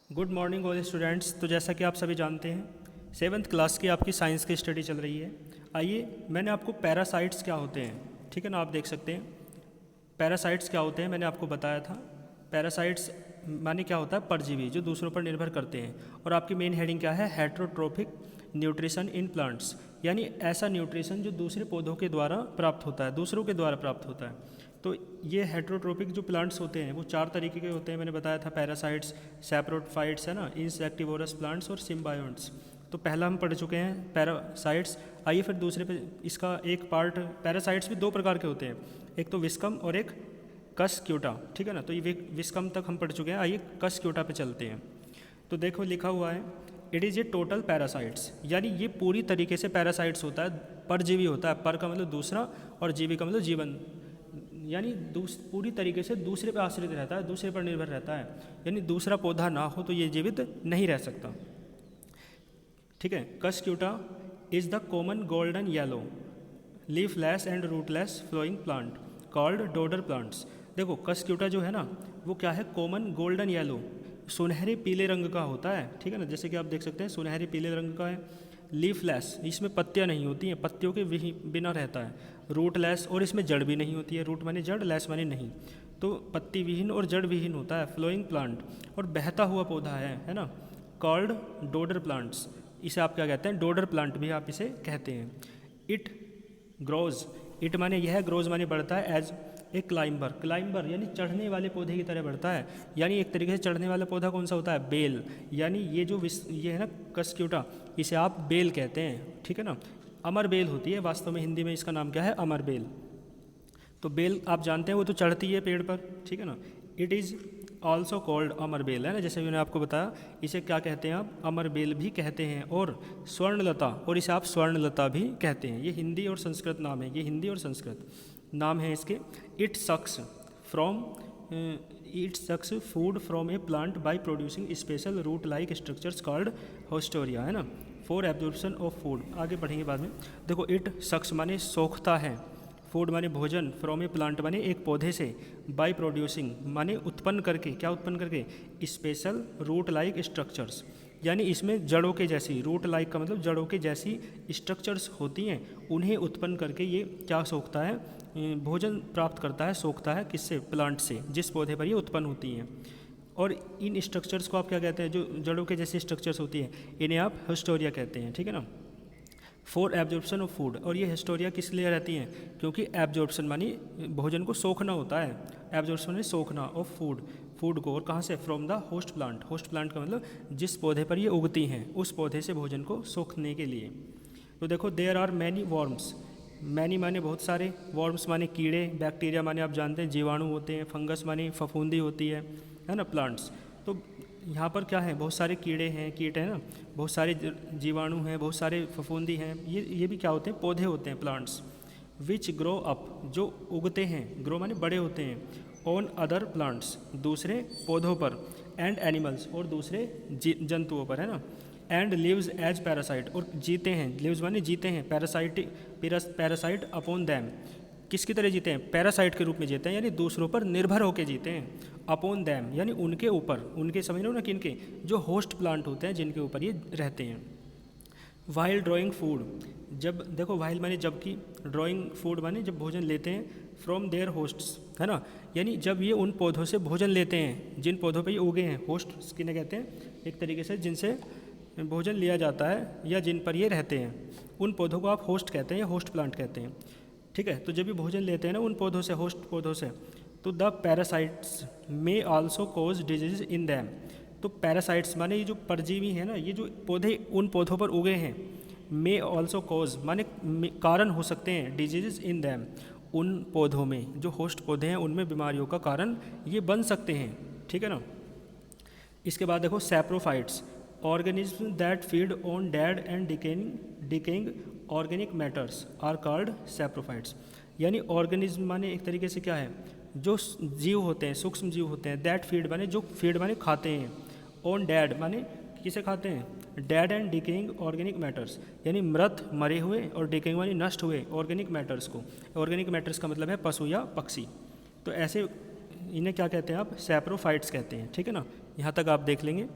Good morning all students. तो जैसा कि आप सभी जानते हैं 7th क्लास की आपकी साइंस की स्टडी चल रही है। आइए मैंने आपको पैरासाइट्स क्या होते हैं, ठीक है ना, आप देख सकते हैं पैरासाइट्स क्या होते हैं। मैंने आपको बताया था पैरासाइट्स माने क्या होता है, परजीवी जो दूसरों पर निर्भर करते हैं। और आपकी मेन हेडिंग क्या है, हेट्रोट्रोफिक न्यूट्रिशन इन प्लांट्स, यानी ऐसा न्यूट्रिशन जो दूसरे पौधों के द्वारा प्राप्त होता है, दूसरों के द्वारा प्राप्त होता है। तो ये हेट्रोट्रोपिक जो प्लांट्स होते हैं वो 4 तरीके के होते हैं। मैंने बताया था पैरासाइट्स, सैप्रोफाइट्स है ना, इंसेक्टिवोरस प्लांट्स और सिम्बायोंट्स। तो पहला हम पढ़ चुके हैं पैरासाइट्स। आइए फिर दूसरे पे इसका एक पार्ट, पैरासाइट्स भी 2 प्रकार के होते हैं, एक तो विस्कम और एक कस्क्यूटा, ठीक है ना। तो ये विस्कम तक हम पढ़ चुके हैं, आइए कस्क्यूटा पे चलते हैं। तो देखो लिखा हुआ है it is a total parasites, यानी ये पूरी तरीके से पैरासाइट्स होता है, परजीवी होता है। पर का मतलब दूसरा और जीवी का मतलब जीवन, यानी पूरी तरीके से दूसरे पर आश्रित रहता है, दूसरे पर निर्भर रहता है। यानी दूसरा पौधा ना हो तो ये जीवित नहीं रह सकता, ठीक है। Cuscuta is the common golden yellow leafless and rootless flowing plant called dodder plants. देखो कस्क्यूटा जो है ना वो क्या है, कॉमन गोल्डन येलो, सुनहरे पीले रंग का होता है, ठीक है ना। जैसे कि आप देख सकते हैं सुनहरे पीले रंग का है। लीफलेस, इसमें पत्तियां नहीं होती हैं, पत्तियों के बिना रहता है। रूटलेस, और इसमें जड़ भी नहीं होती है। रूट माने जड़, लेस माने नहीं, तो पत्ती विहीन और जड़ विहीन होता है। फ्लोइंग प्लांट, और बहता हुआ पौधा है ना। कॉल्ड डोडर प्लांट्स, इसे आप क्या कहते हैं, डोडर प्लांट भी आप इसे कहते हैं। इट ग्रोज, इट माने यह, ग्रोज माने बढ़ता है, एज ए क्लाइंबर, क्लाइंबर यानी चढ़ने वाले पौधे की तरह बढ़ता है। यानी एक तरीके से चढ़ने वाला पौधा कौन सा होता है, बेल। यानी ये जो ये है ना कस्क्यूटा, इसे आप बेल कहते हैं, ठीक है ना। अमर बेल होती है, वास्तव में हिंदी में इसका नाम क्या है, अमर बेल। तो बेल आप जानते हैं वो तो चढ़ती है पेड़ पर, ठीक है ना। It is also called amar bel, है ना, जैसे मैंने आपको बताया इसे क्या कहते हैं आप, अमर बेल भी कहते हैं। और स्वर्णलता, और इसे आप स्वर्णलता भी कहते हैं। ये हिंदी और संस्कृत नाम है, ये हिंदी और संस्कृत नाम है इसके। It sucks food from a plant by producing special root like structures called haustoria, है ना, फॉर एब्जॉर्प्शन ऑफ फूड। आगे बढ़ेंगे बाद में। देखो इट सक्स माने सोखता है, फूड माने भोजन, फ्रॉम ए प्लांट माने एक पौधे से, बाय प्रोड्यूसिंग माने उत्पन्न करके, क्या उत्पन्न करके, स्पेशल रूट लाइक स्ट्रक्चर्स, यानी इसमें जड़ों के जैसी, रूट लाइक का मतलब जड़ों के जैसी स्ट्रक्चर्स होती हैं, उन्हें उत्पन्न करके ये क्या सोखता है, भोजन प्राप्त करता है, सोखता है, किससे, प्लांट से, जिस पौधे पर ये उत्पन्न होती हैं। और इन स्ट्रक्चर्स को आप क्या कहते हैं, जो जड़ों के जैसे स्ट्रक्चर्स होती हैं, इन्हें आप हिस्टोरिया कहते हैं, ठीक है ना। फॉर एब्जॉर्प्शन ऑफ फूड, और ये हिस्टोरिया किस लिए रहती हैं, क्योंकि एब्जॉर्प्शन मानी भोजन को सोखना होता है, एब्जॉर्प्शन मानी सोखना ऑफ फूड, फूड को, और कहाँ से, from the host plant. Host plant का मतलब जिस पौधे पर ये उगती हैं, उस पौधे से भोजन को सोखने के लिए। तो देखो there are many worms, many माने बहुत सारे, वॉर्म्स माने कीड़े, बैक्टीरिया माने आप जानते हैं जीवाणु होते हैं, फंगस माने फफूंदी होती है ना, प्लांट्स। तो यहाँ पर क्या है, बहुत सारे कीड़े हैं, कीट है ना, बहुत सारे जीवाणु हैं, बहुत सारे फफूंदी हैं, ये भी क्या होते हैं, पौधे होते हैं, प्लांट्स। विच ग्रो अप, जो उगते हैं, ग्रो माने बड़े होते हैं, ऑन अदर प्लांट्स, दूसरे पौधों पर, एंड एनिमल्स, और दूसरे जंतुओं पर, है ना। एंड लिव्स एज पैरासाइट, और जीते हैं, लिव्स माने जीते हैं, पैरासाइट अपॉन दैम, किसकी तरह जीते हैं, पैरासाइट के रूप में जीते हैं, यानी दूसरों पर निर्भर होकर जीते हैं। अपॉन दैम यानी उनके ऊपर, उनके समझ लो ना, किनके, जो होस्ट प्लांट होते हैं जिनके ऊपर ये रहते हैं। वाइल ड्रॉइंग फूड, जब देखो वाइल माने जबकि, ड्रॉइंग फूड माने जब भोजन लेते हैं, फ्रॉम देयर होस्ट्स, है ना, यानी जब ये उन पौधों से भोजन लेते हैं जिन पौधों पे ये उगे हैं, होस्ट किन्हें कहते हैं, एक तरीके से जिनसे भोजन लिया जाता है या जिन पर ये रहते हैं, उन पौधों को आप होस्ट कहते हैं या होस्ट प्लांट कहते हैं, ठीक है। तो जब भी भोजन लेते हैं ना उन पौधों से, होस्ट पौधों से, तो the parasites may also cause disease in them. तो पैरासाइट्स माने ये जो परजीवी है ना, ये जो पौधे उन पौधों पर उगे हैं, मे आल्सो कॉज माने कारण हो सकते हैं, डिजीज इन दैम, उन पौधों में, जो होस्ट पौधे हैं उनमें बीमारियों का कारण ये बन सकते हैं, ठीक है ना। इसके बाद देखो saprophytes, organism that feed on dead and decaying organic matters are called saprophytes. यानी ऑर्गेनिज्म माने एक तरीके से क्या है, जो जीव होते हैं, सूक्ष्म जीव होते हैं, दैट फीड माने जो फीड माने खाते हैं, ऑन डेड माने किसे खाते हैं, dead and decaying organic matters, यानी मृत, मरे हुए, और डिकेइंग माने नष्ट हुए ऑर्गेनिक मैटर्स को। ऑर्गेनिक मैटर्स का मतलब है पशु या पक्षी। तो ऐसे इन्हें क्या कहते हैं आप, सैप्रोफाइट्स कहते हैं, ठीक है ना। यहाँ तक आप देख लेंगे।